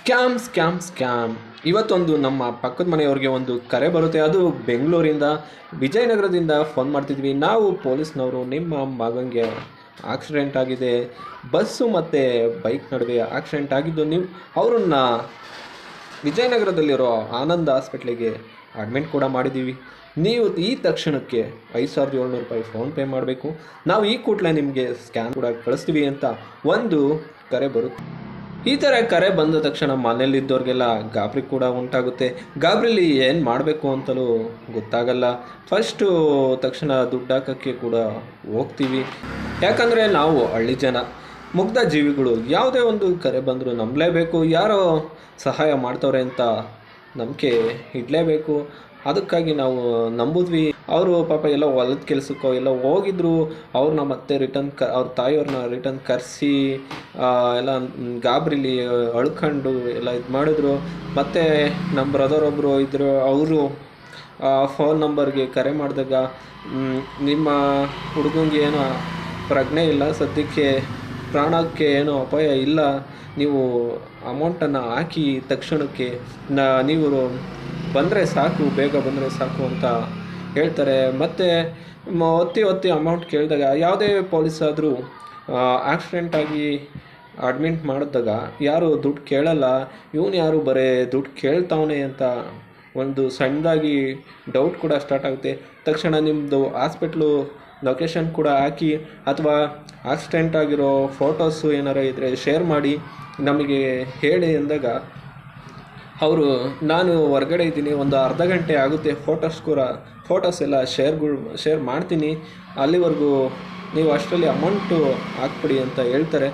Scam. ಇವತ್ತೊಂದು ನಮ್ಮ ಪಕ್ಕದ ಮನೆಯವ್ರಿಗೆ ಒಂದು ಕರೆ ಬರುತ್ತೆ. ಅದು ಬೆಂಗಳೂರಿಂದ, ವಿಜಯನಗರದಿಂದ ಫೋನ್ ಮಾಡ್ತಿದ್ವಿ. ನಾವು ಪೊಲೀಸ್ನವರು, ನಿಮ್ಮ ಮಗನಿಗೆ ಆಕ್ಸಿಡೆಂಟ್ ಆಗಿದೆ, ಬಸ್ಸು ಮತ್ತು ಬೈಕ್ ನಡುವೆ ಆಕ್ಸಿಡೆಂಟ್ ಆಗಿದ್ದು, ನೀವು ಅವ್ರನ್ನ ವಿಜಯನಗರದಲ್ಲಿರೋ ಆನಂದ್ ಹಾಸ್ಪಿಟ್ಲಿಗೆ ಅಡ್ಮಿಟ್ ಕೂಡ ಮಾಡಿದ್ದೀವಿ. ನೀವು ಈ ತಕ್ಷಣಕ್ಕೆ 5,700 ರೂಪಾಯಿ ಫೋನ್ಪೇ ಮಾಡಬೇಕು. ನಾವು ಈ ಕೂಡಲೇ ನಿಮಗೆ ಸ್ಕ್ಯಾನ್ ಕೂಡ ಕಳಿಸ್ತೀವಿ ಅಂತ ಒಂದು ಕರೆ ಬರುತ್ತೆ. ಈ ಥರ ಕರೆ ಬಂದ ತಕ್ಷಣ ಮನೇಲಿದ್ದವ್ರಿಗೆಲ್ಲ ಗಾಬರಿ ಕೂಡ ಉಂಟಾಗುತ್ತೆ. ಗಾಬರಿಲಿ ಏನು ಮಾಡಬೇಕು ಅಂತಲೂ ಗೊತ್ತಾಗಲ್ಲ. ಫಸ್ಟು ತಕ್ಷಣ ದುಡ್ಡು ಹಾಕೋಕ್ಕೆ ಕೂಡ ಹೋಗ್ತೀವಿ. ಯಾಕಂದರೆ ನಾವು ಹಳ್ಳಿ ಜನ, ಮುಗ್ಧ ಜೀವಿಗಳು. ಯಾವುದೇ ಒಂದು ಕರೆ ಬಂದರೂ ನಂಬಲೇಬೇಕು. ಯಾರೋ ಸಹಾಯ ಮಾಡ್ತವ್ರೆ ಅಂತ ನಂಬಿಕೆ ಇಡಲೇಬೇಕು. ಅದಕ್ಕಾಗಿ ನಾವು ನಂಬಿದ್ವಿ. ಅವರು ಪಾಪ ಎಲ್ಲ ಹೊಲದ ಕೆಲಸಕ್ಕೋ ಎಲ್ಲ ಹೋಗಿದ್ರು. ಅವ್ರನ್ನ ಮತ್ತೆ ಅವ್ರ ತಾಯಿಯವ್ರನ್ನ ರಿಟರ್ನ್ ಕರೆಸಿ ಎಲ್ಲ ಗಾಬರಿಲಿ ಅಳ್ಕೊಂಡು ಎಲ್ಲ ಇದು ಮಾಡಿದ್ರು. ಮತ್ತು ನಮ್ಮ ಬ್ರದರ್ ಒಬ್ಬರು ಇದ್ದರು. ಅವರು ಫೋನ್ ನಂಬರ್ಗೆ ಕರೆ ಮಾಡಿದಾಗ, ನಿಮ್ಮ ಹುಡುಗಂಗೆ ಏನೋ ಪ್ರಜ್ಞೆ ಇಲ್ಲ, ಸದ್ಯಕ್ಕೆ ಪ್ರಾಣಕ್ಕೆ ಏನೋ ಅಪಾಯ ಇಲ್ಲ, ನೀವು ಅಮೌಂಟನ್ನು ಹಾಕಿ ತಕ್ಷಣಕ್ಕೆ ನೀವು ಬಂದರೆ ಸಾಕು, ಬೇಗ ಬಂದರೆ ಸಾಕು ಅಂತ ಹೇಳ್ತಾರೆ. ಮತ್ತು ಒತ್ತಿ ಅಮೌಂಟ್ ಕೇಳಿದಾಗ, ಯಾವುದೇ ಪೊಲೀಸಾದರೂ ಆಕ್ಸಿಡೆಂಟಾಗಿ ಅಡ್ಮಿಟ್ ಮಾಡಿದಾಗ ಯಾರು ದುಡ್ಡು ಕೇಳಲ್ಲ. ಇವನು ಯಾರು ಬರೀ ದುಡ್ಡು ಕೇಳ್ತಾವನೆ ಅಂತ ಒಂದು ಸಣ್ಣದಾಗಿ ಡೌಟ್ ಕೂಡ ಸ್ಟಾರ್ಟ್ ಆಗುತ್ತೆ. ತಕ್ಷಣ ನಿಮ್ಮದು ಹಾಸ್ಪಿಟ್ಲು ಲೊಕೇಶನ್ ಕೂಡ ಹಾಕಿ, ಅಥವಾ ಆಕ್ಸಿಡೆಂಟ್ ಆಗಿರೋ ಫೋಟೋಸು ಏನಾರು ಇದ್ದರೆ ಶೇರ್ ಮಾಡಿ ನಮಗೆ ಹೇಳಿ ಅಂದಾಗ, ಅವರು ನಾನು ಹೊರಗಡೆ ಇದ್ದೀನಿ, ಒಂದು ಅರ್ಧ ಗಂಟೆ ಆಗುತ್ತೆ, ಫೋಟೋಸ್ ಎಲ್ಲ ಶೇರ್ ಮಾಡ್ತೀನಿ, ಅಲ್ಲಿವರೆಗೂ ನೀವು ಅಷ್ಟರಲ್ಲಿ ಅಮೌಂಟು ಹಾಕ್ಬಿಡಿ ಅಂತ ಹೇಳ್ತಾರೆ.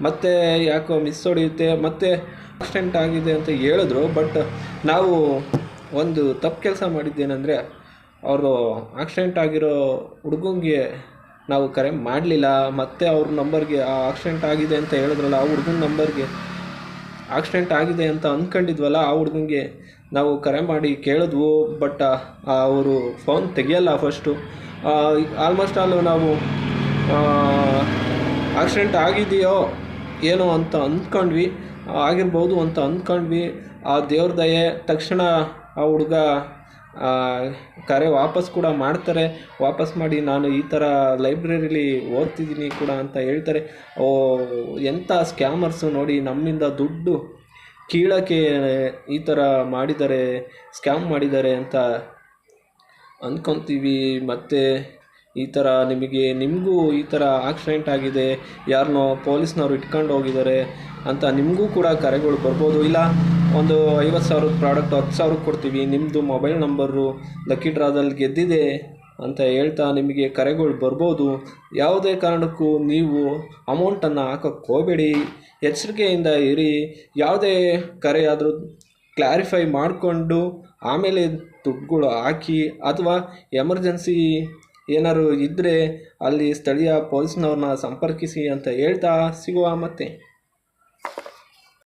ಮತ್ತು ಯಾಕೋ ಮಿಸ್ ಹೊಡೆಯುತ್ತೆ. ಮತ್ತು ಆಕ್ಸಿಡೆಂಟ್ ಆಗಿದೆ ಅಂತ ಹೇಳಿದ್ರು. ಬಟ್ ನಾವು ಒಂದು ತಪ್ಪು ಕೆಲಸ ಮಾಡಿದ್ದೇನೆಂದರೆ, ಅವರು ಆಕ್ಸಿಡೆಂಟ್ ಆಗಿರೋ ಹುಡುಗಂಗೆ ನಾವು ಕರೆ ಮಾಡಲಿಲ್ಲ. ಮತ್ತು ಅವ್ರ ನಂಬರ್ಗೆ ಆ ಆಕ್ಸಿಡೆಂಟ್ ಆಗಿದೆ ಅಂತ ಹೇಳಿದ್ರಲ್ಲ, ಆ ಹುಡುಗನ ನಂಬರ್ಗೆ ಆಕ್ಸಿಡೆಂಟ್ ಆಗಿದೆ ಅಂತ ಅಂದ್ಕೊಂಡಿದ್ವಲ್ಲ, ಆ ಹುಡುಗಂಗೆ ನಾವು ಕರೆ ಮಾಡಿ ಕೇಳಿದ್ವು. ಬಟ್ ಅವರು ಫೋನ್ ತೆಗಿಯಲ್ಲ. ಫಸ್ಟು ಆಲ್ಮೋಸ್ಟ್ ನಾವು ಆಕ್ಸಿಡೆಂಟ್ ಆಗಿದೆಯೋ ಏನೋ ಅಂತ ಅಂದ್ಕೊಂಡ್ವಿ, ಆಗಿರ್ಬೋದು ಅಂತ ಅಂದ್ಕೊಂಡ್ವಿ. ಆ ದೇವ್ರ ದಯೆ, ತಕ್ಷಣ ಆ ಹುಡುಗ ಕರೆ ವಾಪಸ್ ಕೂಡ ಮಾಡ್ತಾರೆ. ವಾಪಸ್ ಮಾಡಿ, ನಾನು ಈ ಥರ ಲೈಬ್ರರಿಲಿ ಓದ್ತಿದ್ದೀನಿ ಕೂಡ ಅಂತ ಹೇಳ್ತಾರೆ. ಎಂಥ ಸ್ಕ್ಯಾಮರ್ಸು ನೋಡಿ, ನಮ್ಮಿಂದ ದುಡ್ಡು ಕೀಳಕ್ಕೆ ಈ ಥರ ಮಾಡಿದ್ದಾರೆ, ಸ್ಕ್ಯಾಮ್ ಮಾಡಿದ್ದಾರೆ ಅಂತ ಅಂದ್ಕೊತೀವಿ. ಮತ್ತು ಈ ಥರ ನಿಮಗೂ ಈ ಥರ ಆಕ್ಸಿಡೆಂಟ್ ಆಗಿದೆ, ಯಾರನ್ನೋ ಪೊಲೀಸ್ನವ್ರು ಇಟ್ಕೊಂಡು ಹೋಗಿದ್ದಾರೆ ಅಂತ ನಿಮಗೂ ಕೂಡ ಕರೆಗಳು ಬರ್ಬೋದು. ಇಲ್ಲ ಒಂದು 50,000 ಪ್ರಾಡಕ್ಟ್ 10,000 ಕೊಡ್ತೀವಿ, ನಿಮ್ಮದು ಮೊಬೈಲ್ ನಂಬರು ಲಕ್ಕಿ ಡ್ರಾದಲ್ಲಿ ಗೆದ್ದಿದೆ ಅಂತ ಹೇಳ್ತಾ ನಿಮಗೆ ಕರೆಗಳು ಬರ್ಬೋದು. ಯಾವುದೇ ಕಾರಣಕ್ಕೂ ನೀವು ಅಮೌಂಟನ್ನು ಹಾಕೋಕ್ಕೆ ಹೋಗಬೇಡಿ, ಎಚ್ಚರಿಕೆಯಿಂದ ಇರಿ. ಯಾವುದೇ ಕರೆ ಆದರೂ ಕ್ಲಾರಿಫೈ ಮಾಡಿಕೊಂಡು ಆಮೇಲೆ ದುಡ್ಡುಗಳು ಹಾಕಿ, ಅಥವಾ ಎಮರ್ಜೆನ್ಸಿ ಏನಾದ್ರು ಇದ್ದರೆ ಅಲ್ಲಿ ಸ್ಥಳೀಯ ಪೊಲೀಸ್ನವ್ರನ್ನ ಸಂಪರ್ಕಿಸಿ ಅಂತ ಹೇಳ್ತಾ ಸಿಗುವ ಮತ್ತೆ.